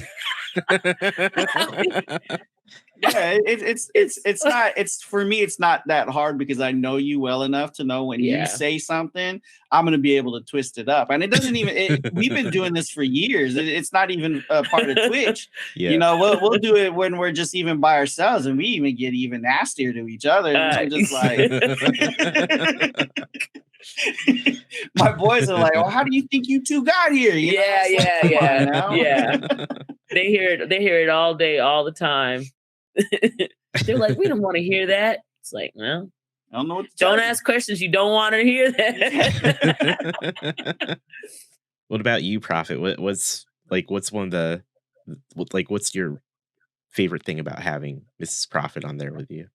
it's for me, it's not that hard because I know you well enough to know when you say something, I'm going to be able to twist it up. And it doesn't even, we've been doing this for years. It's not even a part of Twitch. We'll do it when we're just even by ourselves and we even get even nastier to each other. I'm just like, my boys are like, "Oh, how do you think you two got here?" Yeah. They hear it all day, all the time. They're like, "We don't want to hear that." It's like, well, I don't know what to don't ask questions you don't want to hear that. What about you, Prophet? What's one of the what's your favorite thing about having Mrs. Prophet on there with you?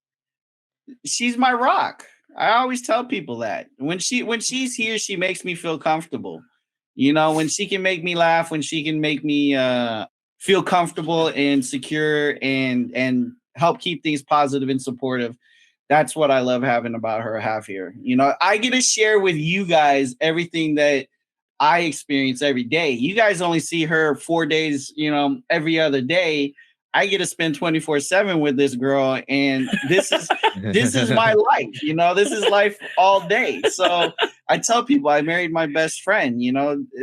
She's my rock. I always tell people that when she's here, she makes me feel comfortable. When she can make me laugh, when she can make me feel comfortable and secure and help keep things positive and supportive. That's what I love having about her half here. I get to share with you guys everything that I experience every day. You guys only see her 4 days, every other day. I get to spend 24/7 with this girl, and this is my life. This is life all day. So I tell people I married my best friend.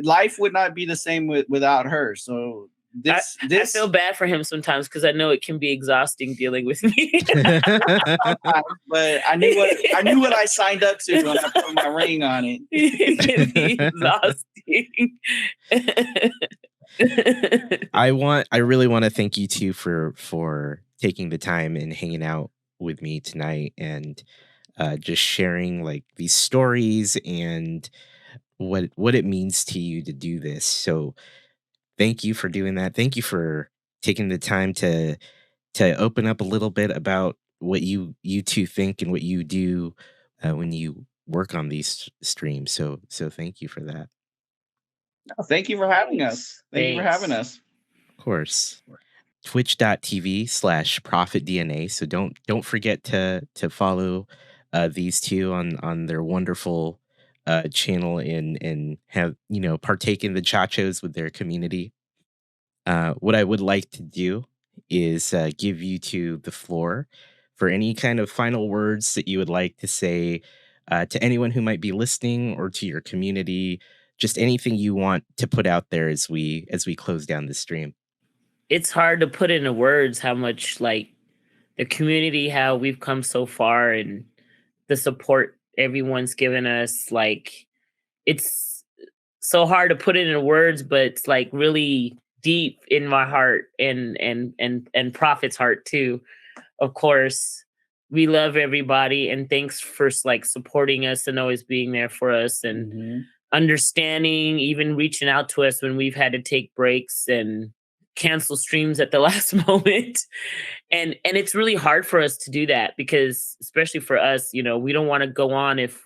Life would not be the same without her. So I feel bad for him sometimes because I know it can be exhausting dealing with me. But I knew what I signed up to when I put my ring on it. It can be exhausting. I really want to thank you two for taking the time and hanging out with me tonight and just sharing like these stories and what it means to you to do this. So thank you for doing that. Thank you for taking the time to open up a little bit about what you two think and what you do when you work on these streams. So thank you for that. Thank you for having us. Thank you for having us. Of course. Twitch.tv/ProphetDNA. So don't forget to follow these two on their wonderful channel and have, partake in the chachos with their community. What I would like to do is give you two the floor for any kind of final words that you would like to say to anyone who might be listening or to your community. Just anything you want to put out there as we close down the stream. It's hard to put into words how much like the community, how we've come so far, and the support everyone's given us. Like, it's so hard to put it into words, but it's like really deep in my heart and Prophet's heart too. Of course, we love everybody, and thanks for like supporting us and always being there for us and understanding, even reaching out to us when we've had to take breaks and cancel streams at the last moment. And it's really hard for us to do that because, especially for us, we don't want to go on if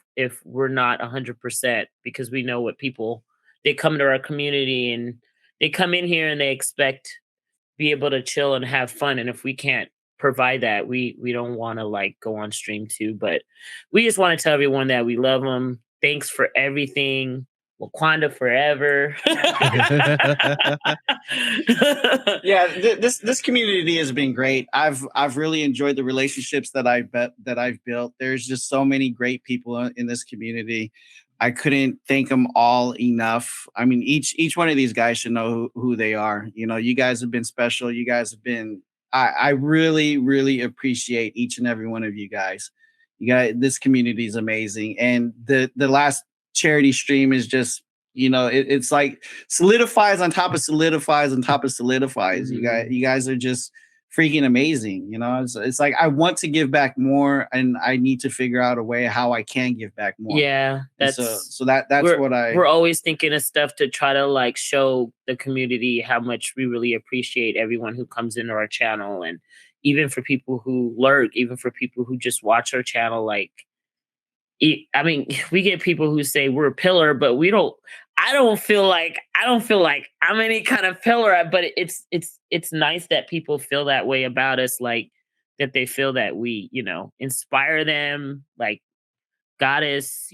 we're not 100%, because we know what people, they come to our community and they come in here and they expect be able to chill and have fun. And if we can't provide that, we don't want to like go on stream too. But we just want to tell everyone that we love them. Thanks for everything. Wakanda forever. Yeah, this community has been great. I've really enjoyed the relationships that I've built. There's just so many great people in this community. I couldn't thank them all enough. I mean, each one of these guys should know who they are. You guys have been special. You guys have been. I really, really appreciate each and every one of you guys. This community is amazing, and the last charity stream is just, it's like solidifies on top of solidifies on top of solidifies. You guys are just freaking amazing. It's like I want to give back more, and I need to figure out a way how I can give back more. Yeah, that's we're always thinking of stuff to try to like show the community how much we really appreciate everyone who comes into our channel, and even for people who lurk, even for people who just watch our channel. Like, I mean, we get people who say we're a pillar, but I don't feel like I'm any kind of pillar, but it's nice that people feel that way about us, like that they feel that we, inspire them. Like, Goddess,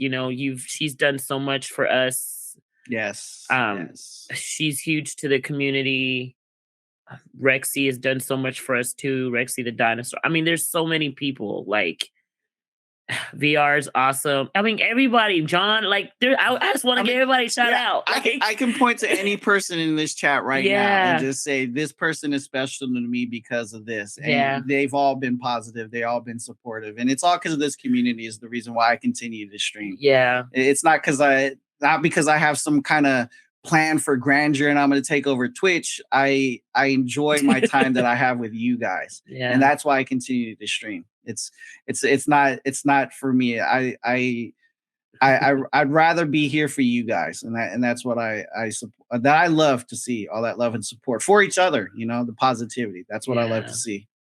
she's done so much for us. Yes. She's huge to the community. Rexy has done so much for us too. Rexy the dinosaur. I mean, there's so many people. Like, VR is awesome. I mean, everybody, John, like, I just want to give everybody a shout out. Like, I can point to any person in this chat right now and just say, this person is special to me because of this. And they've all been positive. They all been supportive. And it's all because of this community is the reason why I continue to stream. Yeah. It's not because I have some kind of plan for grandeur and I'm going to take over Twitch. I enjoy my time that I have with you guys. Yeah. And that's why I continue to stream. It's not for me. I'd rather be here for you guys, and that's what I love to see, all that love and support for each other. The positivity. That's what I love to see.